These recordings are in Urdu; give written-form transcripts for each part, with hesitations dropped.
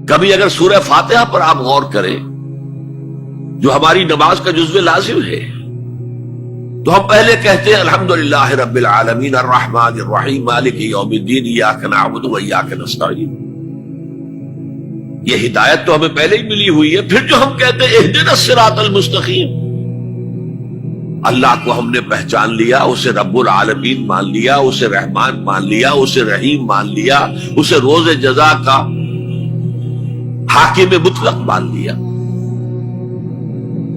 کبھی اگر سورہ فاتحہ پر آپ غور کریں جو ہماری نماز کا جزو لازم ہے تو ہم پہلے کہتے ہیں الحمدللہ رب العالمین الرحمن الرحیم مالک یوم الدین ایاک نعبد و ایاک نستعین. یہ ہدایت تو ہمیں پہلے ہی ملی ہوئی ہے. پھر جو ہم کہتے ہیں اہدنا الصراط المستقیم، اللہ کو ہم نے پہچان لیا، اسے رب العالمین مان لیا، اسے رحمان مان لیا، اسے رحیم مان لیا، اسے روز جزا کا حاکم مطلق مان لیا،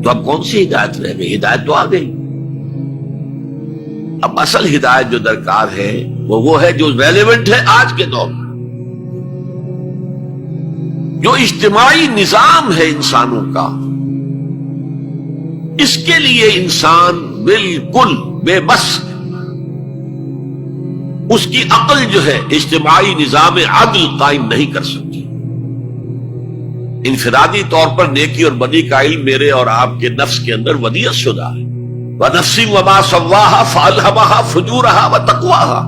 تو اب کون سی ہدایت رہ گئی؟ ہدایت تو آ گئی. اب اصل ہدایت جو درکار ہے وہ ہے جو ریلیونٹ ہے آج کے دور میں. جو اجتماعی نظام ہے انسانوں کا، اس کے لیے انسان بالکل بے بس، اس کی عقل جو ہے اجتماعی نظام عدل قائم نہیں کر سکتی. انفرادی طور پر نیکی اور بدی کا علم میرے اور آپ کے نفس کے اندر ودیعت شدہ ہے. وَنَفْسٍ وَمَا سَوَّاهَا فَأَلْهَمَهَا فُجُورَهَا وَتَقْوَاهَا،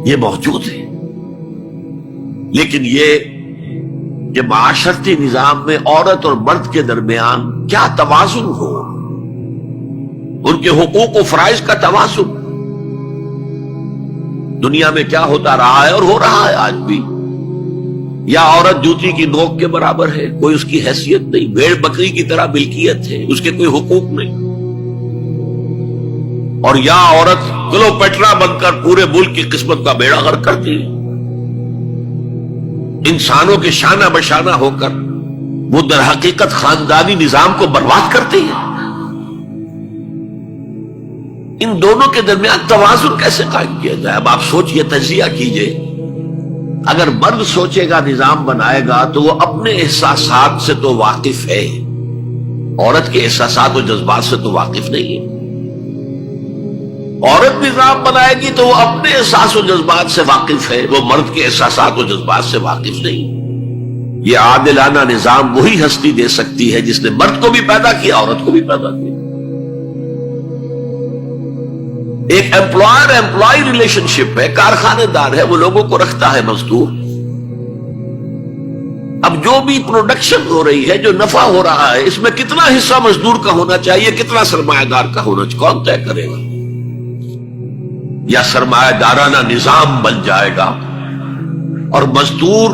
یہ موجود ہے. لیکن یہ کہ معاشرتی نظام میں عورت اور مرد کے درمیان کیا توازن ہو، ان کے حقوق و فرائض کا توازن. دنیا میں کیا ہوتا رہا ہے اور ہو رہا ہے آج بھی، یا عورت جوتی کی نوک کے برابر ہے، کوئی اس کی حیثیت نہیں، بھیڑ بکری کی طرح ملکیت ہے، اس کے کوئی حقوق نہیں. اور یا عورت کلوپیٹرا بن کر پورے ملک کی قسمت کا بیڑا غرق کرتی ہے، انسانوں کے شانہ بشانہ ہو کر وہ در حقیقت خاندانی نظام کو برباد کرتی ہے. ان دونوں کے درمیان توازن کیسے قائم کیا جائے؟ اب آپ سوچئے، تجزیہ کیجئے. اگر مرد سوچے گا، نظام بنائے گا، تو وہ اپنے احساسات سے تو واقف ہے، عورت کے احساسات و جذبات سے تو واقف نہیں ہے. عورت نظام بنائے گی تو وہ اپنے احساس و جذبات سے واقف ہے، وہ مرد کے احساسات و جذبات سے واقف نہیں. یہ عادلانہ نظام وہی ہستی دے سکتی ہے جس نے مرد کو بھی پیدا کیا، عورت کو بھی پیدا کیا. ایک ایمپلائر ایمپلائی ریلیشن شپ ہے، کارخانے دار ہے، وہ لوگوں کو رکھتا ہے مزدور. اب جو بھی پروڈکشن ہو رہی ہے، جو نفع ہو رہا ہے، اس میں کتنا حصہ مزدور کا ہونا چاہیے، کتنا سرمایہ دار کا ہونا چاہیے، کون طے کرے گا؟ یا سرمایہ دارانہ نظام بن جائے گا اور مزدور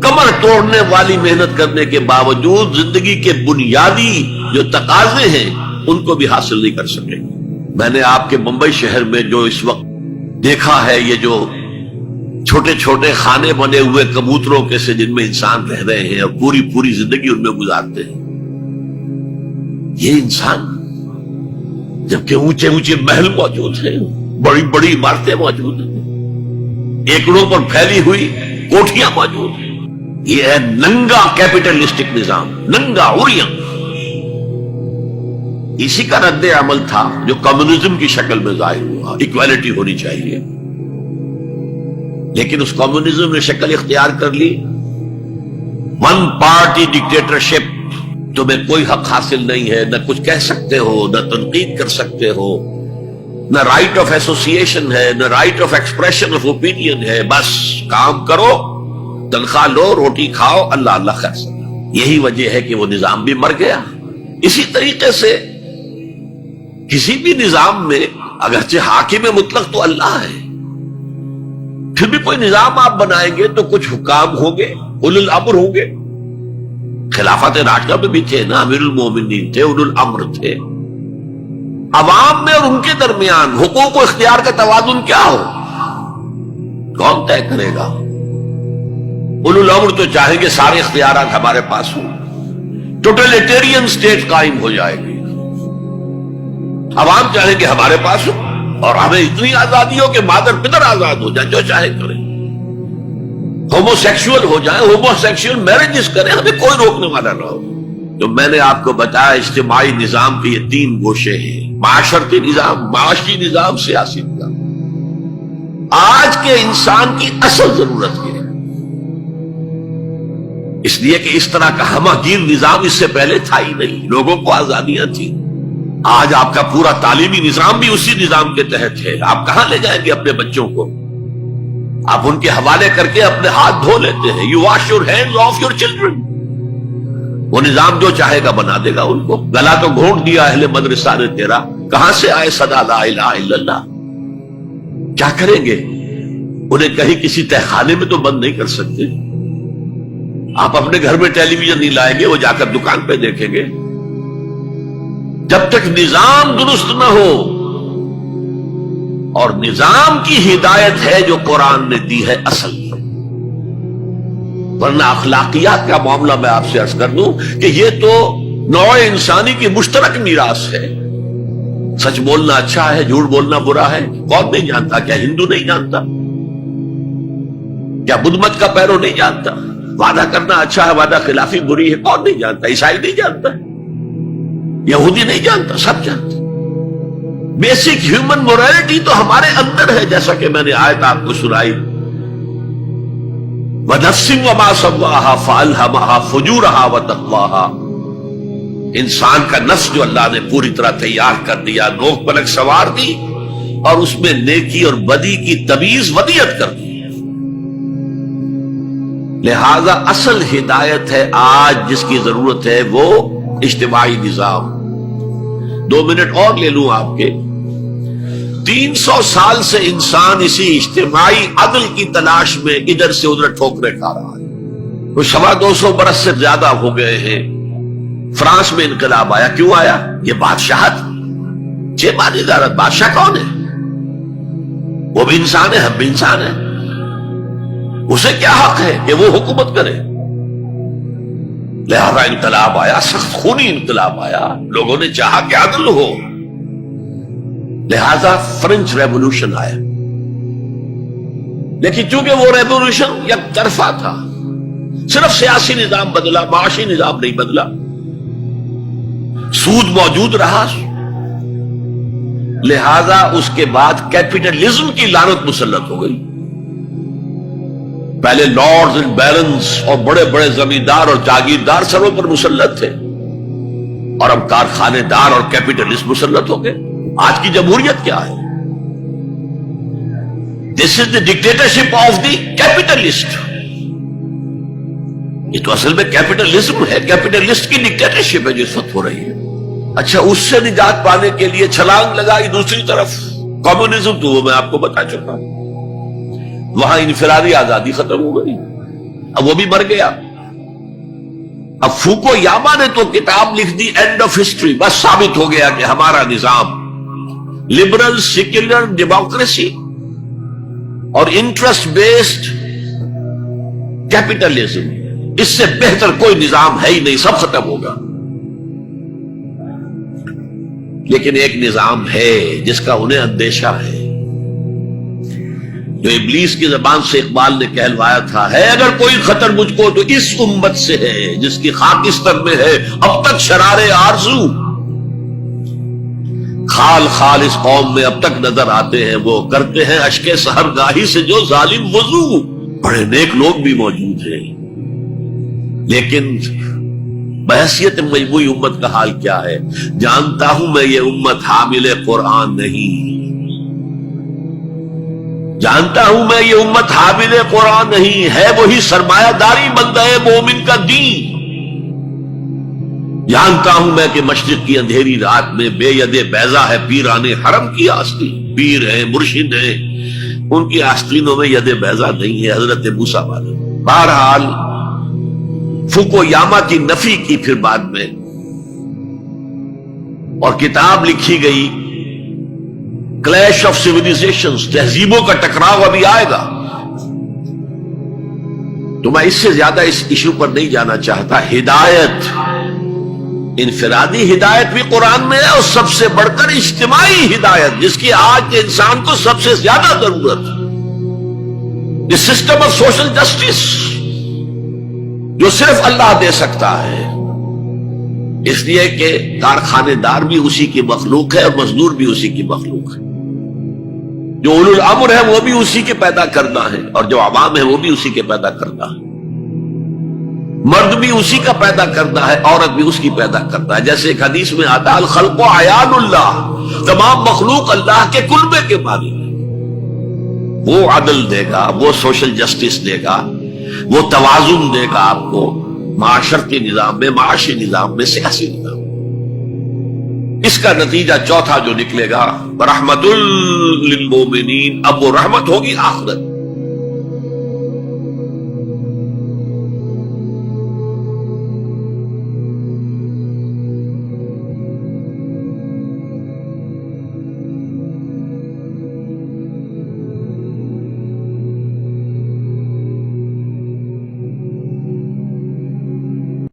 کمر توڑنے والی محنت کرنے کے باوجود زندگی کے بنیادی جو تقاضے ہیں ان کو بھی حاصل نہیں کر سکے. میں نے آپ کے ممبئی شہر میں جو اس وقت دیکھا ہے، یہ جو چھوٹے چھوٹے خانے بنے ہوئے کبوتروں کے سے جن میں انسان رہ رہے ہیں اور پوری زندگی ان میں گزارتے ہیں، یہ انسان، جبکہ اونچے اونچے محل موجود ہیں، بڑی بڑی عمارتیں موجود ہیں، ایکڑوں پر پھیلی ہوئی کوٹھیاں موجود ہیں، یہ ہے ننگا کیپٹلسٹک نظام، ننگا اوریم. اسی کا رد عمل تھا جو کمیونزم کی شکل میں ظاہر ہوا. ایکویلٹی ہونی چاہیے، لیکن اس کمیونزم نے شکل اختیار کر لی ون پارٹی ڈکٹیٹرشپ. تمہیں کوئی حق حاصل نہیں ہے، نہ کچھ کہہ سکتے ہو، نہ تنقید کر سکتے ہو، نہ رائٹ آف ایسوسیشن ہے، نہ right of expression of opinion ہے. بس کام کرو، تنخواہ لو، روٹی کھاؤ، اللہ اللہ خیر سے. یہی وجہ ہے کہ وہ نظام بھی مر گیا. اسی طریقے سے کسی بھی نظام میں اگرچہ حاکم مطلق تو اللہ ہے، پھر بھی کوئی نظام آپ بنائیں گے تو کچھ حکام ہوں گے، اولو الامر ہوں گے. خلافت راشدہ میں بھی تھے نا، امیر المومنین تھے، اولو الامر تھے. عوام میں اور ان کے درمیان حقوق و اختیار کا توازن کیا ہو، کون طے کرے گا؟ اولو الامر تو چاہیں گے سارے اختیارات ہمارے پاس ہوں، ٹوٹلیٹیرین سٹیٹ قائم ہو جائے گی. عوام چاہیں گے ہمارے پاس ہو اور ہمیں اتنی آزادی ہو کہ مادر پدر آزاد ہو جائیں، جو چاہے کریں. ہومو سیکشول ہو جائیں، ہومو سیکشول میرجز کریں، ہمیں کوئی روکنے والا نہ ہو. تو میں نے آپ کو بتایا اجتماعی نظام کے یہ 3 گوشے ہیں: معاشرتی نظام، معاشی نظام، سیاسی نظام. آج کے انسان کی اصل ضرورت یہ ہے، اس لیے کہ اس طرح کا ہمہ گیر نظام اس سے پہلے تھا ہی نہیں. لوگوں کو آزادیاں تھیں. آج آپ کا پورا تعلیمی نظام بھی اسی نظام کے تحت ہے. آپ کہاں لے جائیں گے اپنے بچوں کو؟ آپ ان کے حوالے کر کے اپنے ہاتھ دھو لیتے ہیں. You wash your hands of your children. وہ نظام جو چاہے گا بنا دے گا ان کو. گلا تو گھونٹ دیا اہل مدرسہ نے تیرا, کہاں سے آئے صدا لا الہ الا اللہ. کیا کریں گے؟ انہیں کہیں کسی تہخانے میں تو بند نہیں کر سکتے. آپ اپنے گھر میں ٹیلی ویژن نہیں لائیں گے, وہ جا کر دکان پہ دیکھیں گے. جب تک نظام درست نہ ہو, اور نظام کی ہدایت ہے جو قرآن نے دی ہے اصل, ورنہ اخلاقیات کا معاملہ میں آپ سے عرض کر دوں کہ یہ تو نوع انسانی کی مشترک میراث ہے. سچ بولنا اچھا ہے, جھوٹ بولنا برا ہے. کون نہیں جانتا؟ کیا ہندو نہیں جانتا؟ کیا بدھ مت کا پیرو نہیں جانتا؟ وعدہ کرنا اچھا ہے, وعدہ خلافی بری ہے. کون نہیں جانتا؟ عیسائی نہیں جانتا, یہودی نہیں جانتا, سب جانتا. بیسک ہیومن مورالٹی تو ہمارے اندر ہے, جیسا کہ میں نے آیت آپ کو سنائی. وَنَفْسٍ وَمَا سَوَّاهَا فَأَلْهَمَهَا فُجُورَهَا وَتَقْوَاهَا. انسان کا نفس جو اللہ نے پوری طرح تیار کر دیا, نوک پلک سوار دی, اور اس میں نیکی اور بدی کی تمیز ودیت کر دی. لہذا اصل ہدایت ہے آج جس کی ضرورت ہے وہ اجتماعی نظام. 2 منٹ اور لے لوں آپ کے. 300 سال سے انسان اسی اجتماعی عدل کی تلاش میں ادھر سے ادھر ٹھوکرے کھا رہا ہے. وہ 250 برس سے زیادہ ہو گئے ہیں. فرانس میں انقلاب آیا, کیوں آیا؟ یہ بادشاہت, چیمانی ادارت. بادشاہ کون ہے؟ وہ بھی انسان ہے, ہم بھی انسان ہیں. اسے کیا حق ہے کہ وہ حکومت کرے؟ لہذا انقلاب آیا, سخت خونی انقلاب آیا. لوگوں نے چاہا کہ عدل ہو, لہذا فرینچ ریولوشن آیا. لیکن چونکہ وہ ریولوشن یک طرفہ تھا, صرف سیاسی نظام بدلا, معاشی نظام نہیں بدلا. سود موجود رہا, لہذا اس کے بعد کیپٹلزم کی لعنت مسلط ہو گئی. پہلے لارڈز اینڈ بیرنز اور بڑے بڑے زمیندار اور جاگیردار سروں پر مسلط تھے, اور اب کارخانے دار اور کیپٹلسٹ مسلط ہو گئے. آج کی جمہوریت کیا ہے؟ دس از دی ڈکٹیٹرشپ آف دی کیپٹلسٹ. یہ تو اصل میں کیپٹلزم ہے, کیپٹلسٹ کی ڈکٹیٹرشپ ہے جو اس وقت ہو رہی ہے. اچھا, اس سے نجات پانے کے لیے چھلانگ لگائی دوسری طرف کمیونزم, تو وہ میں آپ کو بتا چکا. وہاں انفرادی آزادی ختم ہو گئی, اب وہ بھی مر گیا. اب فوکو یاما نے تو کتاب لکھ دی اینڈ آف ہسٹری. بس ثابت ہو گیا کہ ہمارا نظام لبرل سیکولر ڈیموکریسی اور انٹرسٹ بیسڈ کیپٹلزم, اس سے بہتر کوئی نظام ہے ہی نہیں, سب ختم ہوگا. لیکن ایک نظام ہے جس کا انہیں اندیشہ ہے, جو ابلیس کی زبان سے اقبال نے کہلوایا تھا, ہے اگر کوئی خطر مجھ کو تو اس امت سے ہے جس کی خاکستر میں ہے اب تک شرارے آرزو. خال خال اس قوم میں اب تک نظر آتے ہیں, وہ کرتے ہیں اشک سحرگاہی سے جو ظالم وضو. بڑے نیک لوگ بھی موجود ہیں, لیکن بحیثیت مجموعی امت کا حال کیا ہے؟ جانتا ہوں میں یہ امت حامل قرآن نہیں, جانتا ہوں میں یہ امت حامل قرآن نہیں ہے, وہی سرمایہ داری بندہ مومن کا دین. جانتا ہوں میں کہ مشرق کی اندھیری رات میں بے ید بیضا ہے پیران حرم کی آستین. پیر ہیں, مرشد ہیں, ان کی آستینوں میں ید بیضا نہیں ہے, حضرت موسیٰ والے. بہرحال فوکو یاما کی نفی کی پھر بعد میں, اور کتاب لکھی گئی کلیش آف سیویلائزیشنز, تہذیبوں کا ٹکراؤ ابھی آئے گا. تو میں اس سے زیادہ اس ایشو پر نہیں جانا چاہتا. ہدایت, انفرادی ہدایت بھی قرآن میں ہے, اور سب سے بڑھ کر اجتماعی ہدایت جس کی آج کے انسان کو سب سے زیادہ ضرورت ہے. یہ سسٹم آف سوشل جسٹس جو صرف اللہ دے سکتا ہے, اس لیے کہ کارخانے دار بھی اسی کی مخلوق ہے اور مزدور بھی اسی کی مخلوق ہے. جو اولو الامر ہے وہ بھی اسی کے پیدا کرنا ہے, اور جو عوام ہے وہ بھی اسی کے پیدا کرنا ہے. مرد بھی اسی کا پیدا کرنا ہے, عورت بھی اس کی پیدا کرنا ہے. جیسے ایک حدیث میں آتا, الخلق عیان اللہ, تمام مخلوق اللہ کے کلبے کے مالک ہے. وہ عدل دے گا، وہ سوشل جسٹس دے گا، وہ توازن دے گا آپ کو معاشرتی نظام میں، معاشی نظام میں، سیاسی نظام میں۔ اس کا نتیجہ چوتھا جو نکلے گا رحمت للمومنین، اب وہ رحمت ہوگی آخرت۔